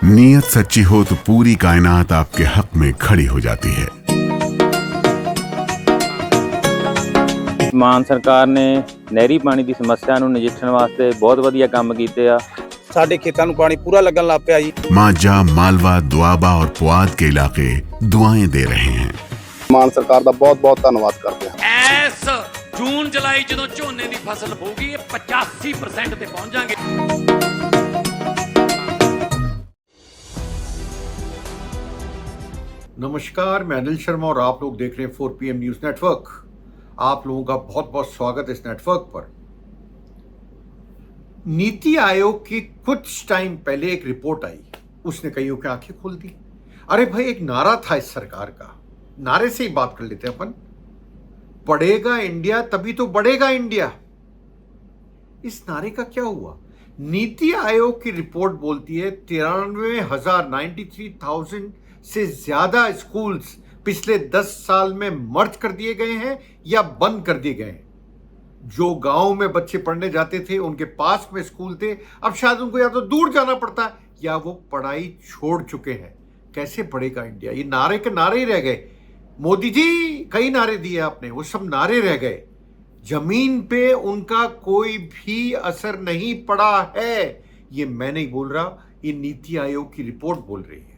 नीयत सच्ची हो तो पूरी कायनात आपके हक में खड़ी हो जाती है। ਮਾਨ ਸਰਕਾਰ ਨੇ ਨਹਿਰੀ ਪਾਣੀ ਦੀ ਸਮੱਸਿਆ ਨੂੰ ਨਜਿੱਠਣ ਵਾਸਤੇ ਬਹੁਤ ਵਧੀਆ ਕੰਮ ਕੀਤੇ ਆ। ਸਾਡੇ ਖੇਤਾਂ ਨੂੰ ਪਾਣੀ ਪੂਰਾ ਲੱਗਣ ਲੱਗ ਪਿਆ ਜੀ। मांझा, मालवा, दुआबा और पुआध के इलाके दुआएं दे रहे हैं। ਮਾਨ ਸਰਕਾਰ ਦਾ ਬਹੁਤ ਬਹੁਤ ਧੰਨਵਾਦ ਕਰਦੇ ਹਾਂ। ਇਸ ਜੂਨ ਜੁਲਾਈ ਜਦੋਂ ਝੋਨੇ ਦੀ ਫਸਲ ਹੋਊਗੀ ਇਹ 85% ਤੇ ਪਹੁੰਚ ਜਾਾਂਗੇ। नमस्कार, मैं अनिल शर्मा और आप लोग देख रहे हैं 4PM न्यूज नेटवर्क। आप लोगों का बहुत बहुत स्वागत है इस नेटवर्क पर। नीति आयोग की कुछ टाइम पहले एक रिपोर्ट आई, उसने कईयों की आंखें खोल दी। अरे भाई, एक नारा था इस सरकार का, नारे से ही बात कर लेते हैं अपन। पढ़ेगा इंडिया तभी तो बढ़ेगा इंडिया। इस नारे का क्या हुआ? नीति आयोग की रिपोर्ट बोलती है 93,000 से ज्यादा स्कूल्स पिछले 10 साल में मर्ज कर दिए गए हैं या बंद कर दिए गए हैं। जो गांव में बच्चे पढ़ने जाते थे, उनके पास में स्कूल थे, अब शायद उनको या तो दूर जाना पड़ता है या वो पढ़ाई छोड़ चुके हैं। कैसे पढ़ेगा इंडिया? ये नारे के नारे ही रह गए। मोदी जी कई नारे दिए आपने, वो सब नारे रह गए। जमीन पे उनका कोई भी असर नहीं पड़ा है। ये मैं नहीं बोल रहा, ये नीति आयोग की रिपोर्ट बोल रही है।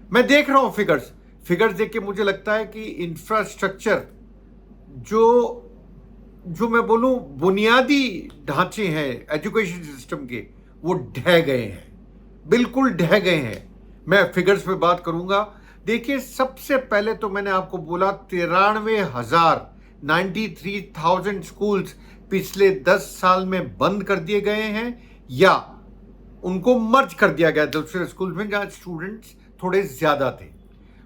मैं देख रहा हूं फिगर्स देख के मुझे लगता है कि इंफ्रास्ट्रक्चर जो मैं बोलूं बुनियादी ढांचे हैं एजुकेशन सिस्टम के, वो ढह गए हैं, बिल्कुल ढह गए हैं। मैं फिगर्स पे बात करूंगा। देखिए, सबसे पहले तो मैंने आपको बोला 93,000 स्कूल्स पिछले 10 साल में बंद कर दिए गए हैं या उनको मर्ज कर दिया गया दूसरे स्कूल में जहां स्टूडेंट्स थोड़े ज्यादा थे।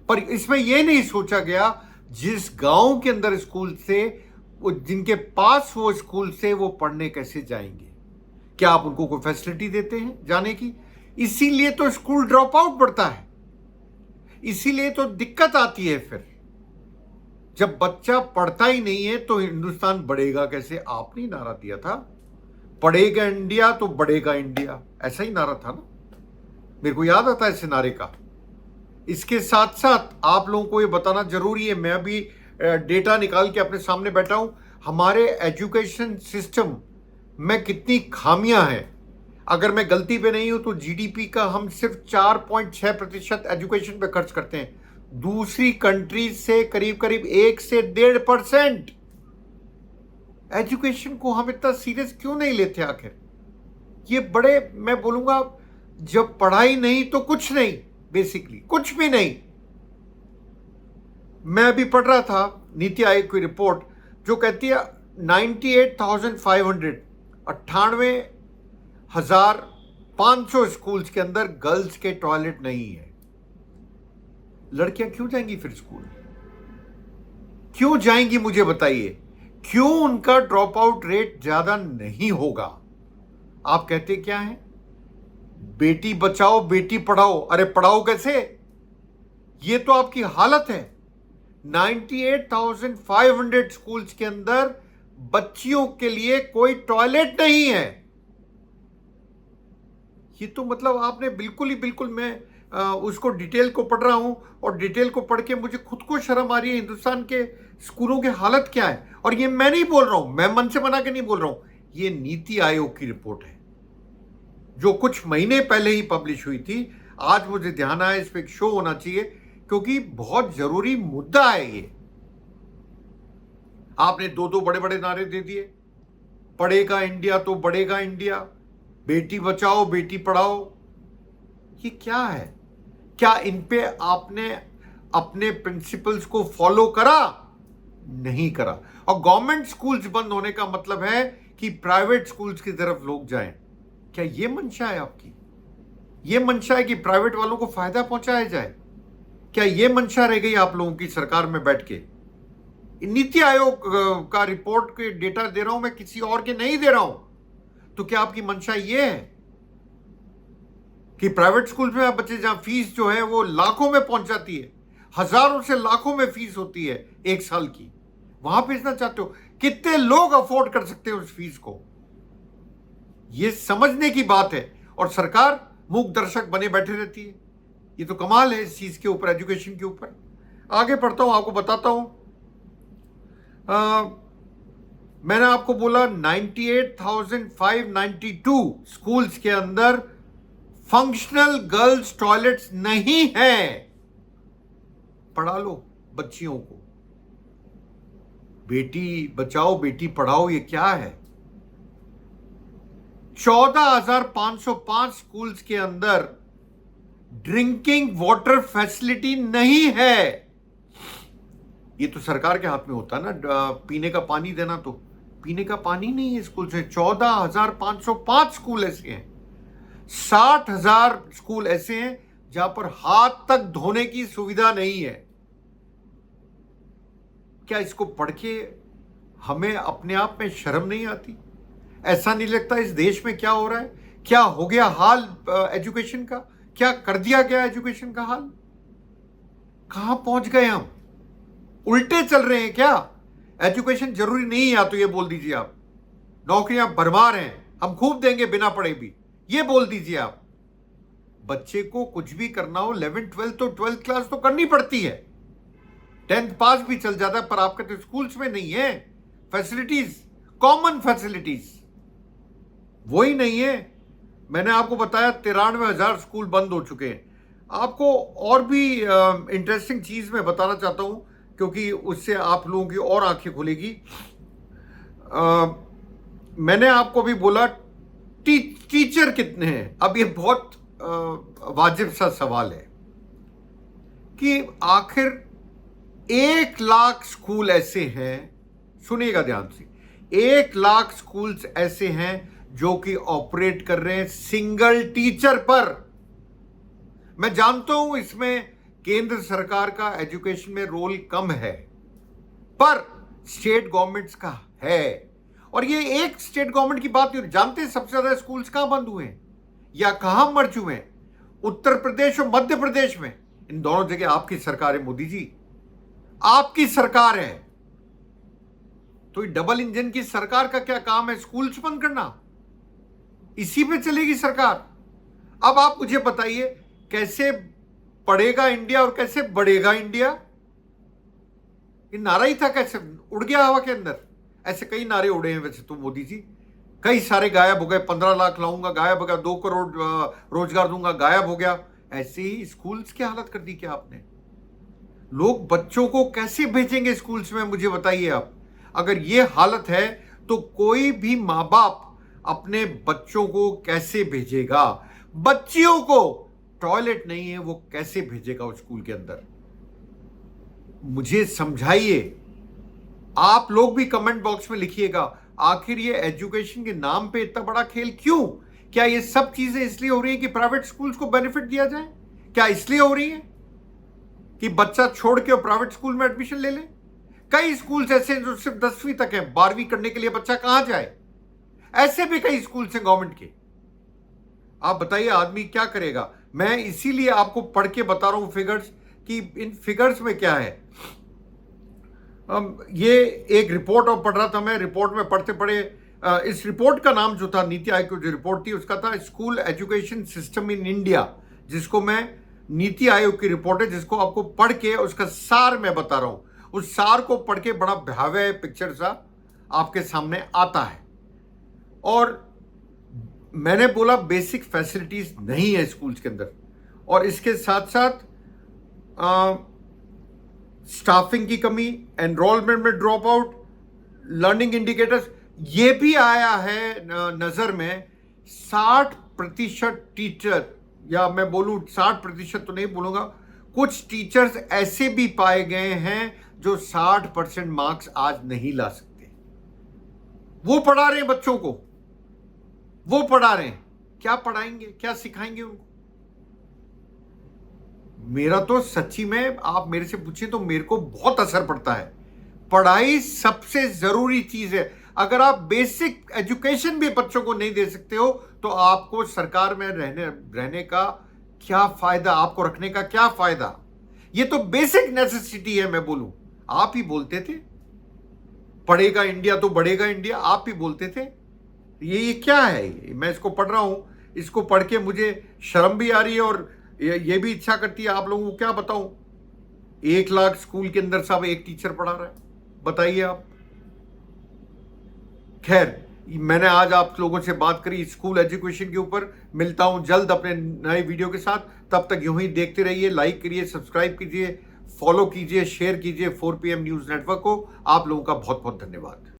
पर इसमें यह नहीं सोचा गया जिस गांव के अंदर स्कूल थे, वो जिनके पास वो स्कूल से, वो पढ़ने कैसे जाएंगे? क्या आप उनको कोई फैसिलिटी देते हैं जाने की? इसीलिए तो स्कूल ड्रॉप आउट बढ़ता है, इसीलिए तो दिक्कत आती है। फिर जब बच्चा पढ़ता ही नहीं है तो हिंदुस्तान बढ़ेगा कैसे? आपने नारा दिया था, पढ़ेगा इंडिया तो बढ़ेगा इंडिया, ऐसा ही नारा था ना? मेरे को याद आता है इस नारे का। इसके साथ साथ आप लोगों को ये बताना जरूरी है, मैं अभी डेटा निकाल के अपने सामने बैठा हूं, हमारे एजुकेशन सिस्टम में कितनी खामियां हैं। अगर मैं गलती पे नहीं हूं तो जीडीपी का हम सिर्फ 4.6% एजुकेशन पे खर्च करते हैं। दूसरी कंट्रीज से करीब करीब 1 से 1.5%। एजुकेशन को हम इतना सीरियस क्यों नहीं लेते आखिर? ये बड़े, मैं बोलूंगा, जब पढ़ाई नहीं तो कुछ नहीं, बेसिकली कुछ भी नहीं। मैं अभी पढ़ रहा था नीति आयोग की रिपोर्ट जो कहती है 98,500 स्कूल्स के अंदर गर्ल्स के टॉयलेट नहीं है। लड़कियां क्यों जाएंगी फिर स्कूल? क्यों जाएंगी मुझे बताइए? क्यों उनका ड्रॉप आउट रेट ज्यादा नहीं होगा? आप कहते क्या है? बेटी बचाओ बेटी पढ़ाओ। अरे पढ़ाओ कैसे? ये तो आपकी हालत है। 98,500 स्कूल्स के अंदर बच्चियों के लिए कोई टॉयलेट नहीं है। ये तो मतलब आपने बिल्कुल मैं उसको डिटेल को पढ़ रहा हूं और डिटेल को पढ़ के मुझे खुद को शर्म आ रही है। हिंदुस्तान के स्कूलों की हालत क्या है? और ये मैं नहीं बोल रहा हूं, मैं मन से बना के नहीं बोल रहा हूं, ये नीति आयोग की रिपोर्ट है जो कुछ महीने पहले ही पब्लिश हुई थी। आज मुझे ध्यान आया इस पे एक शो होना चाहिए क्योंकि बहुत जरूरी मुद्दा है ये। आपने दो बड़े बड़े नारे दे दिए, पढ़ेगा इंडिया तो बढ़ेगा इंडिया, बेटी बचाओ बेटी पढ़ाओ। ये क्या है? क्या इन पे आपने अपने प्रिंसिपल्स को फॉलो करा? नहीं करा। और गवर्नमेंट स्कूल्स बंद होने का मतलब है कि प्राइवेट स्कूल्स की तरफ लोग जाएं। क्या ये मंशा है आपकी? ये मंशा है कि प्राइवेट वालों को फायदा पहुंचाया जाए? क्या ये मंशा रह गई आप लोगों की सरकार में बैठ के? नीति आयोग का रिपोर्ट के डेटा दे रहा हूं मैं, किसी और के नहीं दे रहा हूं। तो क्या आपकी मंशा ये है कि प्राइवेट स्कूल में आप बच्चे जहां फीस जो है वो लाखों में पहुंच जाती है, हजारों से लाखों में फीस होती है एक साल की, वहां भेजना चाहते हो? कितने लोग अफोर्ड कर सकते हैं उस फीस को? ये समझने की बात है। और सरकार मूक दर्शक बने बैठे रहती है। ये तो कमाल है इस चीज के ऊपर, एजुकेशन के ऊपर। आगे पढ़ता हूं, आपको बताता हूं। मैंने आपको बोला 98,592 स्कूल्स के अंदर फंक्शनल गर्ल्स टॉयलेट्स नहीं है। पढ़ा लो बच्चियों को, बेटी बचाओ बेटी पढ़ाओ, ये क्या है। 14,505 स्कूल्स के अंदर ड्रिंकिंग वाटर फैसिलिटी नहीं है। ये तो सरकार के हाथ में होता ना, पीने का पानी देना, तो पीने का पानी नहीं है स्कूल से। 14,505 स्कूल ऐसे हैं। 60,000 स्कूल ऐसे हैं जहां पर हाथ तक धोने की सुविधा नहीं है। क्या इसको पढ़ के हमें अपने आप में शर्म नहीं आती? ऐसा नहीं लगता इस देश में क्या हो रहा है? क्या हो गया हाल एजुकेशन का? क्या कर दिया गया एजुकेशन का हाल? कहां पहुंच गए हम? उल्टे चल रहे हैं क्या? एजुकेशन जरूरी नहीं है तो ये बोल दीजिए आप। नौकरियां भरमार हैं, हम खूब देंगे बिना पढ़े भी, ये बोल दीजिए आप। बच्चे को कुछ भी करना हो 11th 12th तो 12th क्लास तो करनी पड़ती है। 10th पास भी चल जाता है, पर आपके तो स्कूल्स में नहीं है फैसिलिटीज, कॉमन फैसिलिटीज वही नहीं है। मैंने आपको बताया 93,000 स्कूल बंद हो चुके हैं। आपको और भी इंटरेस्टिंग चीज मैं बताना चाहता हूं, क्योंकि उससे आप लोगों की और आंखें खुलेगी। मैंने आपको भी बोला टीचर कितने हैं। अब ये बहुत वाजिब सा सवाल है कि आखिर 1 लाख स्कूल ऐसे हैं, सुनिएगा ध्यान से, 1 लाख स्कूल्स ऐसे हैं जो कि ऑपरेट कर रहे हैं सिंगल टीचर पर। मैं जानता हूं इसमें केंद्र सरकार का एजुकेशन में रोल कम है, पर स्टेट गवर्नमेंट्स का है। और ये एक स्टेट गवर्नमेंट की बात नहीं, जानते हैं सबसे ज्यादा स्कूल्स कहां बंद हुए हैं या कहां मर्ज हुए हैं? उत्तर प्रदेश और मध्य प्रदेश में। इन दोनों जगह आपकी सरकार है मोदी जी, आपकी सरकार है। तो ये डबल इंजन की सरकार का क्या काम है? स्कूल्स बंद करना, इसी पे चलेगी सरकार। अब आप मुझे बताइए कैसे पढ़ेगा इंडिया और कैसे बढ़ेगा इंडिया? ये नारा ही था, कैसे उड़ गया हवा के अंदर। ऐसे कई नारे उड़े हैं वैसे तो मोदी जी, कई सारे गायब हो गए। 15 लाख लाऊंगा, गायब हो गया। 2 करोड़ रोजगार दूंगा, गायब हो गया। ऐसे ही स्कूल्स की हालत कर दी क्या आपने? लोग बच्चों को कैसे भेजेंगे स्कूल्स में, मुझे बताइए आप। अगर ये हालत है तो कोई भी माँ बाप अपने बच्चों को कैसे भेजेगा? बच्चियों को टॉयलेट नहीं है, वो कैसे भेजेगा उस स्कूल के अंदर? मुझे समझाइए। आप लोग भी कमेंट बॉक्स में लिखिएगा, आखिर ये एजुकेशन के नाम पे इतना बड़ा खेल क्यों? क्या ये सब चीजें इसलिए हो रही है कि प्राइवेट स्कूल्स को बेनिफिट दिया जाए? क्या इसलिए हो रही है कि बच्चा छोड़ के प्राइवेट स्कूल में एडमिशन ले ले? कई स्कूल्स ऐसे हैं जो सिर्फ 10वीं तक है, 12वीं करने के लिए बच्चा कहां जाए? ऐसे भी कई स्कूल्स हैं गवर्नमेंट के। आप बताइए आदमी क्या करेगा? मैं इसीलिए आपको पढ़ के बता रहा हूं फिगर्स, कि इन फिगर्स में क्या है। ये एक रिपोर्ट और पढ़ रहा था मैं, रिपोर्ट में पढ़ते पढ़े इस रिपोर्ट का नाम जो था, नीति आयोग की जो रिपोर्ट थी उसका था school education system in India, जिसको मैं नीति आयोग की रिपोर्ट है, जिसको आपको पढ़ के उसका सार मैं बता रहा हूं। उस सार को पढ़ के बड़ा भयावह पिक्चर सा आपके सामने आता है। और मैंने बोला बेसिक फैसिलिटीज नहीं है स्कूल्स के अंदर, और इसके साथ साथ स्टाफिंग की कमी, एनरोलमेंट में ड्रॉप आउट, लर्निंग इंडिकेटर्स, ये भी आया है नजर में। 60% टीचर, या मैं बोलूं 60% तो नहीं बोलूंगा, कुछ टीचर्स ऐसे भी पाए गए हैं जो 60% मार्क्स आज नहीं ला सकते। वो पढ़ा रहे हैं बच्चों को, वो पढ़ा रहे हैं, क्या पढ़ाएंगे, क्या सिखाएंगे उनको? मेरा तो सच्ची में आप मेरे से पूछें तो मेरे को बहुत असर पड़ता है। पढ़ाई सबसे जरूरी चीज है। अगर आप बेसिक एजुकेशन भी बच्चों को नहीं दे सकते हो तो आपको सरकार में रहने का क्या फायदा, आपको रखने का क्या फायदा? ये तो बेसिक नेसेसिटी है। मैं बोलूं, आप ही बोलते थे पढ़ेगा इंडिया तो बढ़ेगा इंडिया, आप ही बोलते थे। ये क्या है? मैं इसको पढ़ रहा हूं, इसको पढ़ के मुझे शर्म भी आ रही है और ये भी इच्छा करती है आप लोगों को क्या बताऊं। 1 लाख स्कूल के अंदर साहब एक टीचर पढ़ा रहा है, बताइए आप। खैर, मैंने आज आप लोगों से बात करी स्कूल एजुकेशन के ऊपर। मिलता हूं जल्द अपने नए वीडियो के साथ, तब तक यूं ही देखते रहिए, लाइक करिए, सब्सक्राइब कीजिए, फॉलो कीजिए, शेयर कीजिए 4 PM न्यूज नेटवर्क को। आप लोगों का बहुत बहुत धन्यवाद।